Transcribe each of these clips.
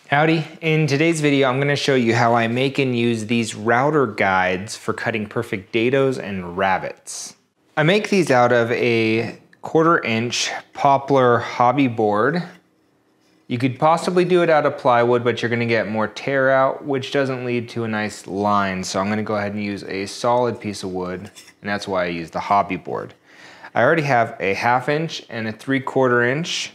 Howdy, in today's video I'm going to show you how I make and use these router guides for cutting perfect dados and rabbets. I make these out of a 1/4 inch poplar hobby board. You could possibly do it out of plywood, but you're going to get more tear out, which doesn't lead to a nice line. So I'm going to go ahead and use a solid piece of wood, and that's why I use the hobby board. I already have a 1/2 inch and a 3/4 inch.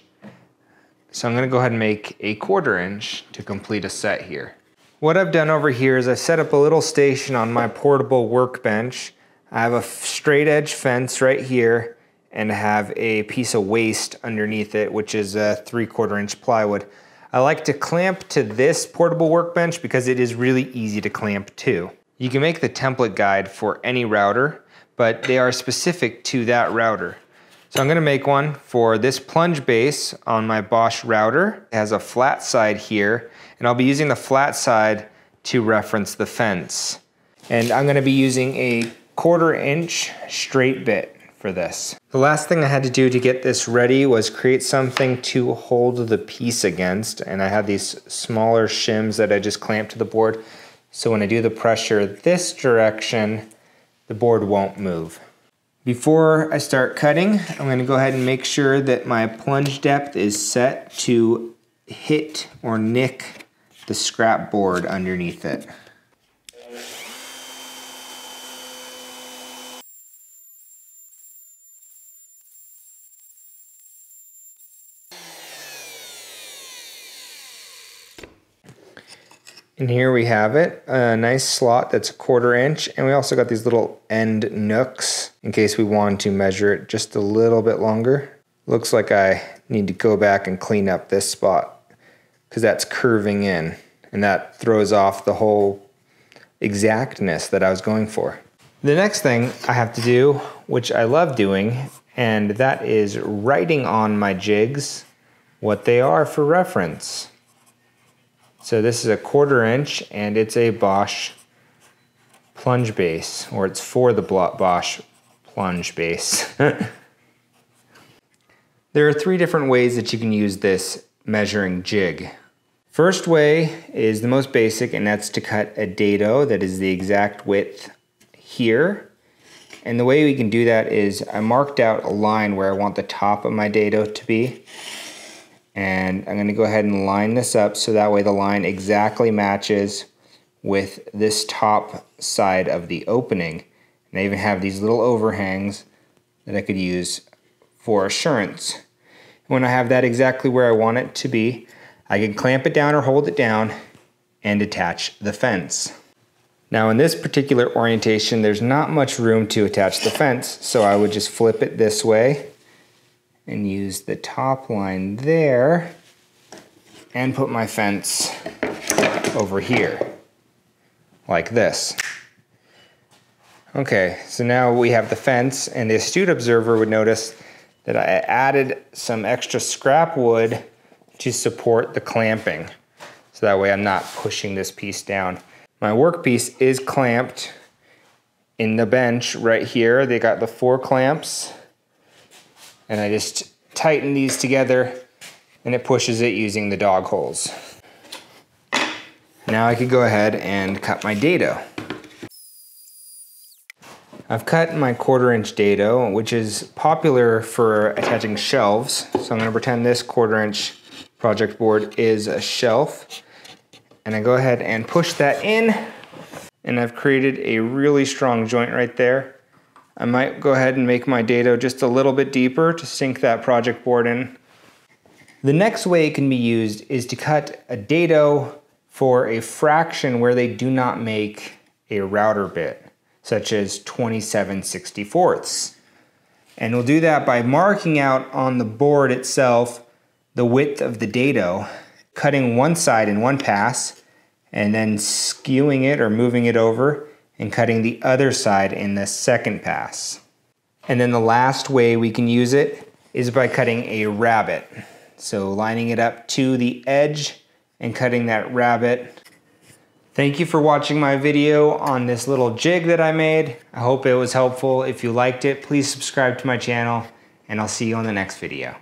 So I'm gonna go ahead and make a 1/4 inch to complete a set here. What I've done over here is I set up a little station on my portable workbench. I have a straight edge fence right here and I have a piece of waste underneath it, which is a 3/4 inch plywood. I like to clamp to this portable workbench because it is really easy to clamp to. You can make the template guide for any router, but they are specific to that router. So I'm gonna make one for this plunge base on my Bosch router. It has a flat side here, and I'll be using the flat side to reference the fence. And I'm gonna be using a 1/4 inch straight bit for this. The last thing I had to do to get this ready was create something to hold the piece against, and I have these smaller shims that I just clamped to the board. So when I do the pressure this direction, the board won't move. Before I start cutting, I'm going to go ahead and make sure that my plunge depth is set to hit or nick the scrap board underneath it. And here we have it, a nice slot that's a 1/4 inch, and we also got these little end nooks in case we want to measure it just a little bit longer. Looks like I need to go back and clean up this spot because that's curving in, and that throws off the whole exactness that I was going for. The next thing I have to do, which I love doing, and that is writing on my jigs what they are for reference. So this is a 1/4 inch and it's a Bosch plunge base, or it's for the Bosch plunge base. There are 3 different ways that you can use this measuring jig. First way is the most basic, and that's to cut a dado that is the exact width here. And the way we can do that is I marked out a line where I want the top of my dado to be. And I'm going to go ahead and line this up so that way the line exactly matches with this top side of the opening. And I even have these little overhangs that I could use for assurance. When I have that exactly where I want it to be, I can clamp it down or hold it down and attach the fence. Now in this particular orientation, there's not much room to attach the fence, so I would just flip it this way and use the top line there and put my fence over here like this. Okay, so now we have the fence, and the astute observer would notice that I added some extra scrap wood to support the clamping, so that way I'm not pushing this piece down. My workpiece is clamped in the bench right here. They got the 4 clamps, and I just tighten these together and it pushes it using the dog holes. Now I could go ahead and cut my dado. I've cut my 1/4 inch dado, which is popular for attaching shelves. So I'm going to pretend this 1/4 inch project board is a shelf. And I go ahead and push that in, and I've created a really strong joint right there. I might go ahead and make my dado just a little bit deeper to sink that project board in. The next way it can be used is to cut a dado for a fraction where they do not make a router bit, such as 27/64. And we'll do that by marking out on the board itself the width of the dado, cutting one side in one pass, and then skewing it or moving it over and cutting the other side in the second pass. And then the last way we can use it is by cutting a rabbet. So lining it up to the edge and cutting that rabbet. Thank you for watching my video on this little jig that I made. I hope it was helpful. If you liked it, please subscribe to my channel, and I'll see you on the next video.